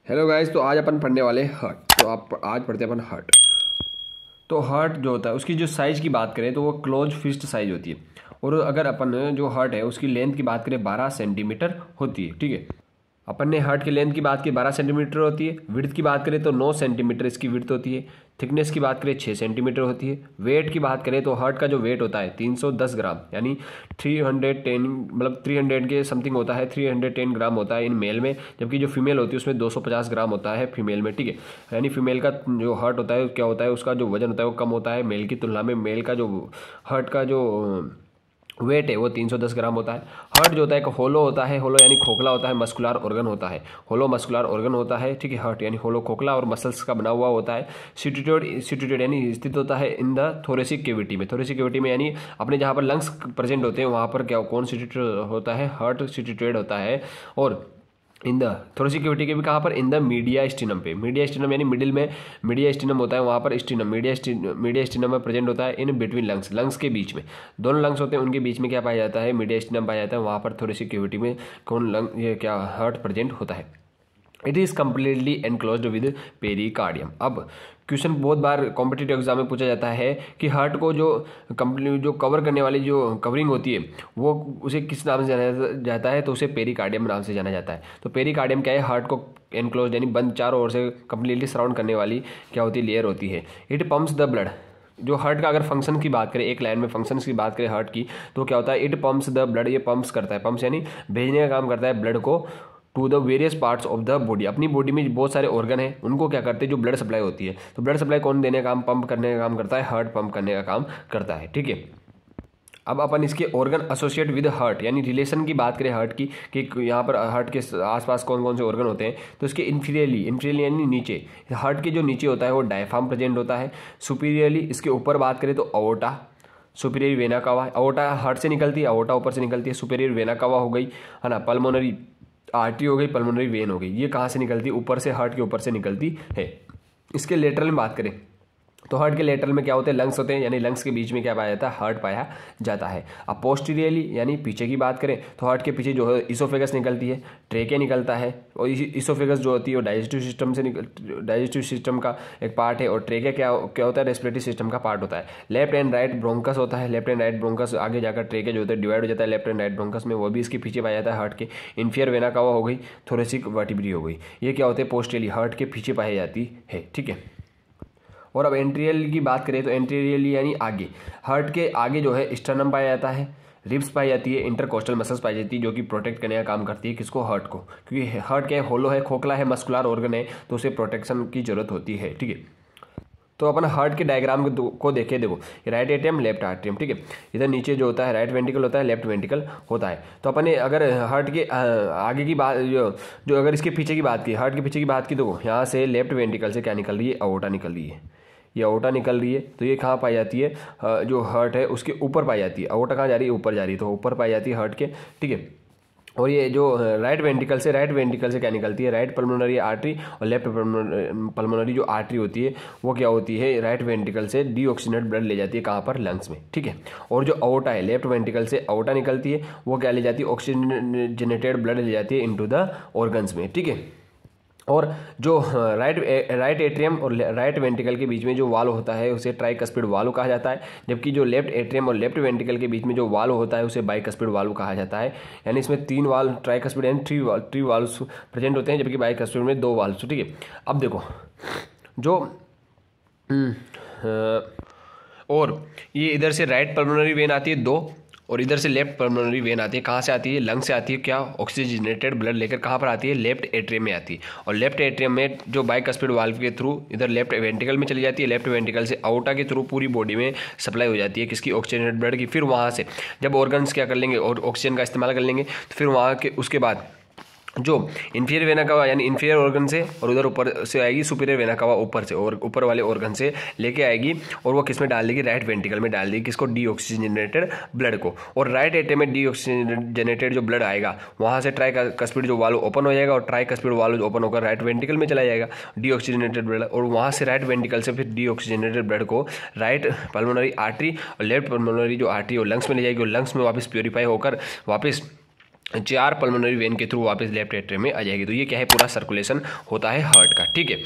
Hello guys, तो आज अपन पढ़ने वाले हार्ट। तो आप आज पढ़ते हैं अपन हार्ट। तो हार्ट जो होता है उसकी जो साइज़ की बात करें तो वो क्लोज फिस्ट साइज होती है। और अगर अपन जो हार्ट है उसकी लेंथ की बात करें 12 सेंटीमीटर होती है। ठीक है, अपन ने हार्ट की लेंथ की बात की 12 सेंटीमीटर होती है। विड्थ की बात करें तो 9 सेंटीमीटर इसकी विड्थ होती है। थिकनेस की बात करें 6 सेंटीमीटर होती है। वेट की बात करें तो हार्ट का जो वेट होता है 310 ग्राम यानी 310 मतलब 300 के समथिंग होता है। 310 ग्राम होता है इन मेल में, जबकि जो फीमेल होती है उसमें 250 ग्राम होता है फीमेल में। ठीक है, यानी फीमेल का जो हार्ट होता है क्या होता है, उसका जो वजन होता है वो कम होता है मेल की तुलना में। मेल का जो हार्ट का जो वेट है वो 310 ग्राम होता है। हार्ट जो होता है एक होलो होता है। होलो यानी खोखला होता है, मस्कुलर ऑर्गन होता है। होलो मस्कुलर ऑर्गन होता है। ठीक है, हार्ट यानी होलो खोखला और मसल्स का बना हुआ होता है। सिटुएटेड यानी स्थित होता है इन द थोरेसिक केविटी में। थोरेसिक केविटी में यानी अपने जहाँ पर लंग्स प्रेजेंट होते हैं वहाँ पर क्या कौन सिटुएटेड होता है, हार्ट सिटुएटेड होता है। और इन द थोरेसिक केविटी के भी कहाँ पर, इन द मीडिया स्टिनम पे। मीडिया स्टिनम यानी मिडिल में मीडिया स्टिनम होता है, वहाँ पर स्टिनम मीडिया स्टिनम में प्रेजेंट होता है। इन बिटवीन लंग्स, लंग्स के बीच में दोनों लंग्स होते हैं उनके बीच में क्या पाया जाता है, मीडिया स्टिनम पाया जाता है। वहाँ पर थोरेसिक केविटी में कौन लंग ये क्या हार्ट प्रेजेंट होता है। It is completely enclosed with pericardium. अब क्वेश्चन बहुत बार कॉम्पिटिटिव एग्जाम में पूछा जाता है कि हार्ट को जो कंप्लीट जो कवर करने वाली जो कवरिंग होती है वो उसे किस नाम से जाना जाता है, तो उसे पेरिकार्डियम नाम से जाना जाता है। तो पेरिकार्डियम क्या है, हार्ट को एनक्लोज यानी बंद चारों ओर से कम्प्लीटली सराउंड करने वाली क्या होती है, लेयर होती है। It pumps the blood. जो हार्ट का अगर फंक्शन की बात करें, एक लाइन में फंक्शंस की बात करें हार्ट की, तो क्या होता है, इट पम्प्स द ब्लड। ये पम्प्स करता है, पम्प्स यानी भेजने का काम करता है ब्लड को to the various parts of the body. अपनी बॉडी में बहुत सारे ऑर्गन हैं, उनको क्या करते हैं, जो ब्लड सप्लाई होती है। तो ब्लड सप्लाई कौन देने का काम, पंप करने का काम करता है, हार्ट पंप करने का काम करता है। ठीक है, अब अपन इसके ऑर्गन एसोसिएट विद हार्ट यानी रिलेशन की बात करें हार्ट की, कि यहाँ पर हार्ट के आसपास कौन कौन से ऑर्गन होते हैं, तो इसके इन्फीरियरली यानी नीचे, हार्ट के जो नीचे होता है वो डायफ्राम प्रेजेंट होता है। सुपीरियरली इसके ऊपर बात करें तो अओर्टा, सुपीरियर वेना कावा। अओर्टा हार्ट से निकलती है, अओर्टा ऊपर से निकलती है। सुपीरियर वेना कावा हो गई, है ना। पल्मोनरी आर्टरी हो गई, पल्मोनरी वेन हो गई। ये कहाँ से निकलती है, ऊपर से, हार्ट के ऊपर से निकलती है। इसके लेटरल में बात करें तो हार्ट के लेटरल में क्या होते हैं, लंग्स होते हैं, यानी लंग्स के बीच में क्या पाया जाता है, हार्ट पाया जाता है। अब पोस्टीरियरली यानी पीछे की बात करें तो हार्ट के पीछे जो है इसोफेगस निकलती है, ट्रेके निकलता है। और इसोफेगस जो होती है वो डाइजेस्टिव सिस्टम से डाइजेस्टिव सिस्टम का एक पार्ट है। और ट्रेके क्या क्या होता है, रेस्पिरेटरी सिस्टम का पार्ट होता है। लेफ्ट एंड राइट ब्रोंकस होता है, लेफ्ट एंड राइट ब्रोंकस आगे जाकर ट्रेके जो होता है डिवाइड हो जाता है लेफ्ट एंड राइट ब्रोंकस में, वो भी इसके पीछे पाया जाता है हार्ट के। इन्फियर वेना कावा हो गई, थोरेसिक वर्टिब्री हो गई। ये क्या होते हैं, पोस्टीरियरली हार्ट के पीछे पाई जाती है। ठीक है, और अब एंट्रियल की बात करें तो एंट्रियल यानी आगे, हार्ट के आगे जो है स्टर्नम पाया जाता है, रिब्स पाई जाती है, इंटरकोस्टल मसल्स पाई जाती है, जो कि प्रोटेक्ट करने का काम करती है किसको, हार्ट को। क्योंकि हार्ट क्या है, होलो है, खोखला है, मस्कुलर ऑर्गन है, तो उसे प्रोटेक्शन की जरूरत होती है। ठीक है, तो अपन हार्ट के डायग्राम को देखें, देखो राइट एट्रियम लेफ्ट आर्ट्रियम। ठीक है, इधर नीचे जो होता है राइट वेंट्रिकल होता है, लेफ्ट वेंट्रिकल होता है। तो अपन ने अगर हार्ट के आगे की बात जो अगर इसके पीछे की बात की, हार्ट के पीछे की बात की, तो यहाँ से लेफ्ट वेंट्रिकल से क्या निकल रही है, अओर्टा निकल रही है। ये अओर्टा निकल रही है, तो ये कहाँ पाई जाती है, जो हार्ट है उसके ऊपर पाई जाती है। अओर्टा कहाँ जा रही है, ऊपर जा रही है, तो ऊपर पाई जाती है हार्ट के। ठीक है, और ये जो राइट वेंट्रिकल से क्या निकलती है, राइट पल्मोनरी आर्टरी और लेफ्ट पल्मोनरी जो आर्टरी होती है वो क्या होती है, राइट वेंट्रिकल से डीऑक्सीनेट ब्लड ले जाती है कहाँ पर, लंग्स में। ठीक है, और जो अओर्टा है लेफ्ट वेंट्रिकल से अओर्टा निकलती है, वो क्या ले जाती है, ऑक्सीजनेटेड ब्लड ले जाती है इनटू द ऑर्गन्स में। ठीक है, और जो राइट एट्रियम और राइट वेंट्रिकल के बीच में जो वाल्व होता है उसे ट्राइकस्पिड वाल्व कहा जाता है, जबकि जो लेफ्ट एट्रियम और लेफ्ट वेंट्रिकल के बीच में जो वाल्व होता है उसे बाइकस्पिड वाल्व कहा जाता है। यानी इसमें 3 वाल्व, ट्राइकस्पिड यानी थ्री वाल्व्स प्रेजेंट होते हैं, जबकि बाइकस्पिड में 2 वाल्व्स। ठीक है, अब देखो जो और ये इधर से राइट पल्मोनरी वेन आती है 2, और इधर से लेफ्ट पल्मोनरी वेन आती है, कहाँ से आती है, लंग से आती है। क्या, ऑक्सीजनेटेड ब्लड लेकर कहाँ पर आती है, लेफ्ट एट्रियम में आती है। और लेफ्ट एट्रियम में जो बाइकस्पिड वाल्व के थ्रू इधर लेफ्ट वेंट्रिकल में चली जाती है, लेफ्ट वेंट्रिकल से अओर्टा के थ्रू पूरी बॉडी में सप्लाई हो जाती है किसकी, ऑक्सीजनेटेड ब्लड की। फिर वहाँ से जब ऑर्गन्स क्या कर लेंगे और ऑक्सीजन का इस्तेमाल कर लेंगे, तो फिर वहाँ के उसके बाद जो इन्फीरियर वेना कवा यानी इन्फीरियर ऑर्गन से, और उधर ऊपर से आएगी सुपीरियर वेना कवा ऊपर से, और ऊपर वाले ऑर्गन से लेके आएगी, और वो किस में डाल देगी, राइट वेंट्रिकल में डाल देगी, किसको, डीऑक्सीजनेटेड ब्लड को। और राइट एट्रियम में डीऑक्सीजनेटेड जो ब्लड आएगा वहाँ से ट्राइकस्पिड जो वाल्व ओपन हो जाएगा, और ट्राइकस्पिड वाल्व ओपन होकर राइट वेंट्रिकल में चला जाएगा डीऑक्सीजनेटेड ब्लड, और वहाँ से राइट वेंट्रिकल से फिर डीऑक्सीजनेटेड ब्लड को राइट पल्मोनरी आर्टरी और लेफ्ट पल्मोनरी जो आर्टरी और लंग्स में ले जाएगी, और लंग्स में वापस प्योरीफाई होकर वापस 4 पल्मोनरी वेन के थ्रू वापस लेफ्ट एट्रियम में आ जाएगी। तो ये क्या है, पूरा सर्कुलेशन होता है हार्ट का। ठीक है।